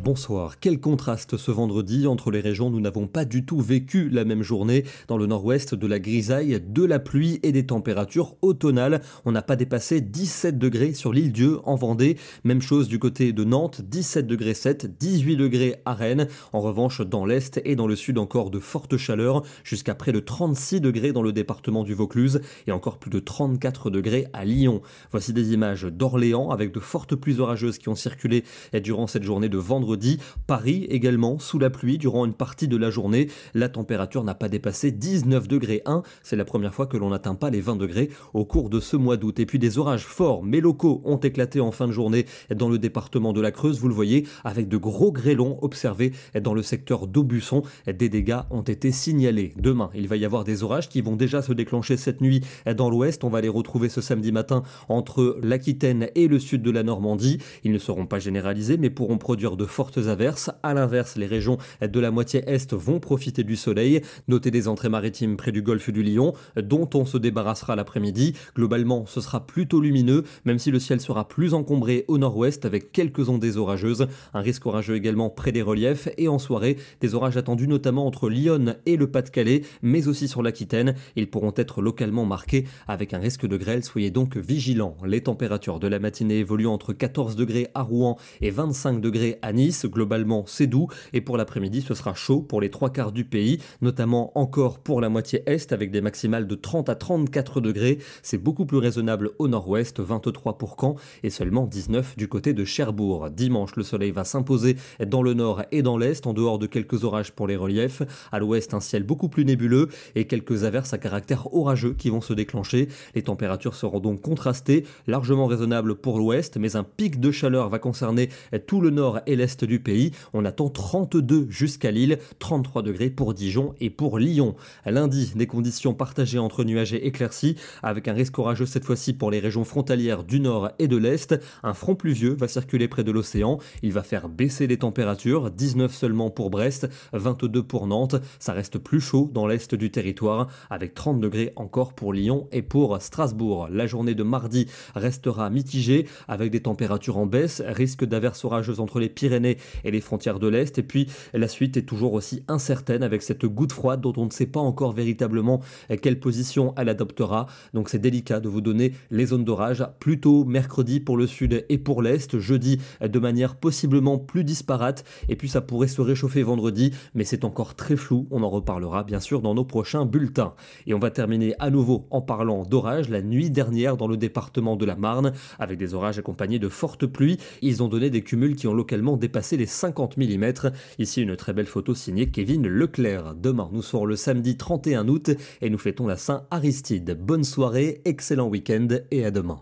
Bonsoir. Quel contraste ce vendredi entre les régions. Nous n'avons pas du tout vécu la même journée. Dans le nord-ouest, de la grisaille, de la pluie et des températures automnales. On n'a pas dépassé 17 degrés sur l'île Dieu en Vendée. Même chose du côté de Nantes, 17 degrés 7, 18 degrés à Rennes. En revanche, dans l'est et dans le sud, encore de fortes chaleurs, jusqu'à près de 36 degrés dans le département du Vaucluse et encore plus de 34 degrés à Lyon. Voici des images d'Orléans avec de fortes pluies orageuses qui ont circulé durant cette journée de vendredi. Paris également sous la pluie durant une partie de la journée. La température n'a pas dépassé 19 degrés 1. C'est la première fois que l'on n'atteint pas les 20 degrés au cours de ce mois d'août. Et puis des orages forts mais locaux ont éclaté en fin de journée dans le département de la Creuse. Vous le voyez, avec de gros grêlons observés dans le secteur d'Aubusson. Des dégâts ont été signalés. Demain, il va y avoir des orages qui vont déjà se déclencher cette nuit dans l'ouest. On va les retrouver ce samedi matin entre l'Aquitaine et le sud de la Normandie. Ils ne seront pas généralisés mais pourront produire de fortes averses. À l'inverse, les régions de la moitié est vont profiter du soleil. Notez des entrées maritimes près du golfe du Lion, dont on se débarrassera l'après-midi. Globalement, ce sera plutôt lumineux, même si le ciel sera plus encombré au nord-ouest avec quelques ondées orageuses. Un risque orageux également près des reliefs et en soirée, des orages attendus notamment entre Lyon et le Pas-de-Calais, mais aussi sur l'Aquitaine. Ils pourront être localement marqués avec un risque de grêle. Soyez donc vigilants. Les températures de la matinée évoluent entre 14 degrés à Rouen et 25 degrés à Nice. Globalement, c'est doux et pour l'après-midi, ce sera chaud pour les trois quarts du pays, notamment encore pour la moitié est avec des maximales de 30 à 34 degrés. C'est beaucoup plus raisonnable au nord-ouest, 23 pour Caen et seulement 19 du côté de Cherbourg. Dimanche, le soleil va s'imposer dans le nord et dans l'est, en dehors de quelques orages pour les reliefs. À l'ouest, un ciel beaucoup plus nébuleux et quelques averses à caractère orageux qui vont se déclencher. Les températures seront donc contrastées, largement raisonnables pour l'ouest, mais un pic de chaleur va concerner tout le nord et l'est du pays. On attend 32 jusqu'à Lille, 33 degrés pour Dijon et pour Lyon. Lundi, des conditions partagées entre nuages et éclaircies, avec un risque orageux cette fois-ci pour les régions frontalières du nord et de l'est. Un front pluvieux va circuler près de l'océan. Il va faire baisser les températures, 19 seulement pour Brest, 22 pour Nantes. Ça reste plus chaud dans l'est du territoire, avec 30 degrés encore pour Lyon et pour Strasbourg. La journée de mardi restera mitigée, avec des températures en baisse, risque d'averses orageuses entre les Pyrénées et les frontières de l'Est. Et puis la suite est toujours aussi incertaine avec cette goutte froide dont on ne sait pas encore véritablement quelle position elle adoptera. Donc c'est délicat de vous donner les zones d'orage. Plutôt mercredi pour le sud et pour l'Est, jeudi de manière possiblement plus disparate. Et puis ça pourrait se réchauffer vendredi, mais c'est encore très flou. On en reparlera bien sûr dans nos prochains bulletins. Et on va terminer à nouveau en parlant d'orage la nuit dernière dans le département de la Marne, avec des orages accompagnés de fortes pluies. Ils ont donné des cumuls qui ont localement dépassé les 50 mm. Ici une très belle photo signée Kevin Leclerc. Demain nous serons le samedi 31 août et nous fêtons la Saint-Aristide. Bonne soirée, excellent week-end et à demain.